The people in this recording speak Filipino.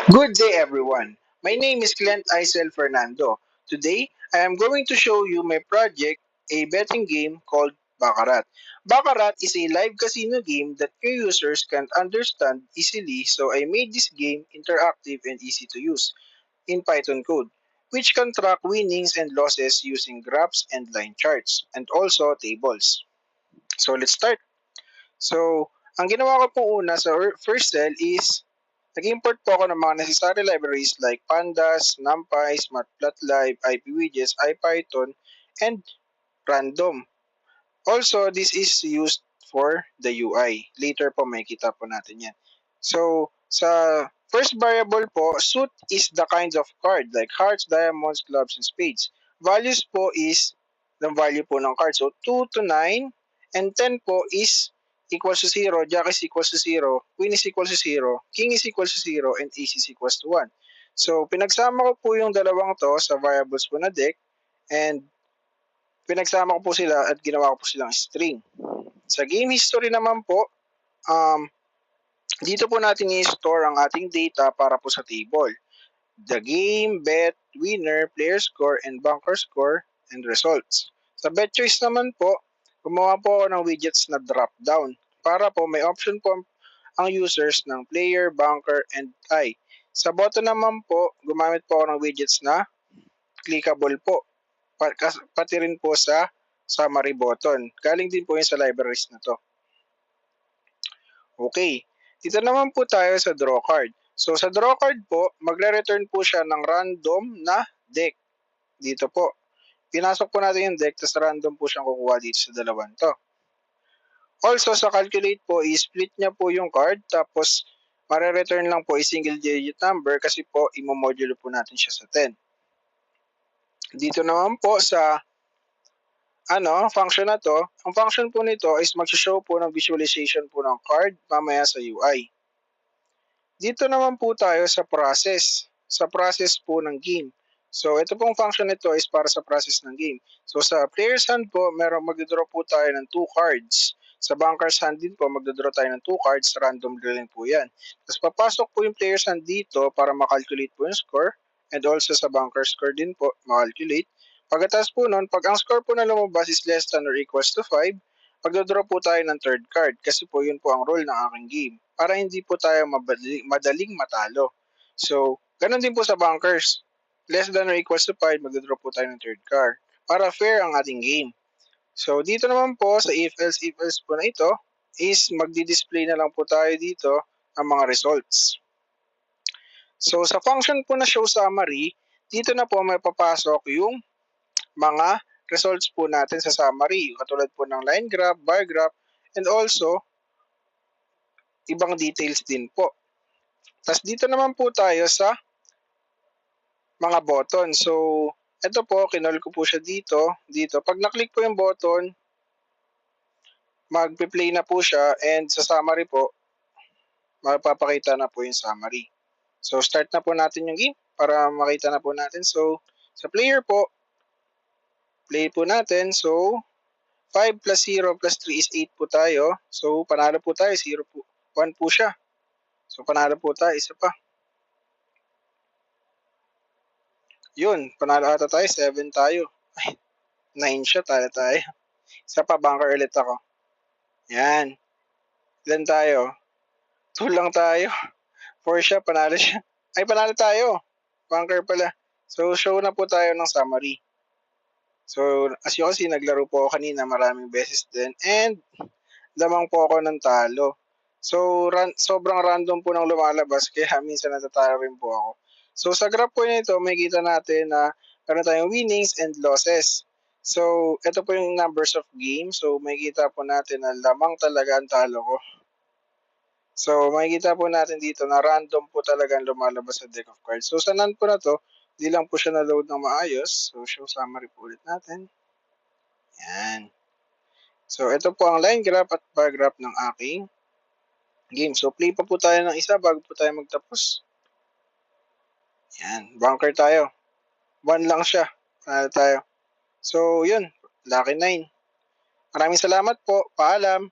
Good day, everyone. My name is Clint Isel Fernando. Today, I am going to show you my project, a betting game called Baccarat. Baccarat is a live casino game that new users can understand easily, so I made this game interactive and easy to use in Python code, which can track winnings and losses using graphs and line charts, and also tables. So let's start. So, ang ginawa ko po una sa first cell is nag-import po ako ng mga necessary libraries like Pandas, NumPy, Matplotlib, IPWidgets, IPython, and Random. Also, this is used for the UI. Later po makikita po natin yan. So, sa first variable po, suit is the kinds of card like hearts, diamonds, clubs, and spades. Values po is the value po ng card. So, 2 to 9 and 10 po is equals to 0, jack is equals to 0, queen is equals to 0, king is equals to 0, and ace is equals to 1. So, pinagsama ko po yung dalawang to sa variables po na deck and pinagsama ko po sila at ginawa ko po silang string. Sa game history naman po, dito po natin i-store ang ating data para po sa table. The game, bet, winner, player score, and bunker score, and results. Sa bet choice naman po, gumawa po ako ng widgets na drop down para po may option po ang users ng player, bunker, and tie. Sa bottom naman po, gumamit po ako ng widgets na clickable po pati rin po sa summary button. Galing din po yun sa libraries na to. Okay. Dito naman po tayo sa draw card. So sa draw card po, magre-return po siya ng random na deck. Dito po. Pinasok po natin yung deck, tapos random po siyang kukuha dito sa dalawang to. Also sa calculate po, i-split niya po yung card, tapos mare-return lang po single digit number kasi po imo-modulo po natin siya sa 10. Dito naman po sa function na to, ang function po nito is mag-show po ng visualization po ng card mamaya sa UI. Dito naman po tayo sa process po ng game. So, ito pong function nito is para sa process ng game. So, sa player's hand po, magdodraw po tayo ng 2 cards. Sa banker's hand din po, magdodraw tayo ng 2 cards, random drilling po yan. Tapos, papasok po yung player's hand dito para makalculate po yung score. And also sa banker's score din po, makalculate. Pagkatapos po nun, pag ang score po na lumabas is less than or equals to 5, magdodraw po tayo ng third card kasi po yun po ang role ng aking game para hindi po tayo madaling matalo. So, ganun din po sa bunkers. Less than or equals to 5, magdodraw po tayo ng third card para fair ang ating game. So, dito naman po sa if else po na ito is magdi-display na lang po tayo dito ang mga results. So, sa function po na show summary, dito na po may papasok yung mga results po natin sa summary. Katulad po ng line graph, bar graph, and also ibang details din po. Tapos dito naman po tayo sa mga button. So, ito po, kinol ko po siya dito. Pag na-click po yung button, magpe-play na po siya and sa summary po, mapapakita na po yung summary. So, start na po natin yung game para makita na po natin. So, sa player po, play po natin. So, 5 plus 0 plus 3 is 8 po tayo. So, panalo po tayo. 0 po. 1 po siya. So, panalo po tayo. Isa pa. Yun, panalo ata tayo. 7 tayo. Ay, 9 siya. Tayo. Isa pa, bunker ulit ako. Yan. Ilan tayo? 2 lang tayo. 4 siya, panalo siya. Ay, panalo tayo. Bunker pala. So, show na po tayo ng summary. So, as you can see, naglaro po ako kanina maraming beses din. And, lamang po ako ng talo. So, sobrang random po nang lumalabas. Kaya minsan natatalo rin po ako. So, sa graph po nito, makikita natin na meron tayong winnings and losses. So, ito po yung numbers of game. So, makikita po natin na lamang talaga ang talo ko. So, makikita po natin dito na random po talaga ang lumalabas sa deck of cards. So, sa NAND po na to, hindi lang po siya na-load ng maayos. So, show summary po ulit natin. Yan. So, ito po ang line graph at bar graph ng aking game. So, play pa po tayo ng isa bago po tayo magtapos. Yan. Bunker tayo. 1 lang siya. Panalo tayo. So, yun. Lucky 9. Maraming salamat po. Paalam.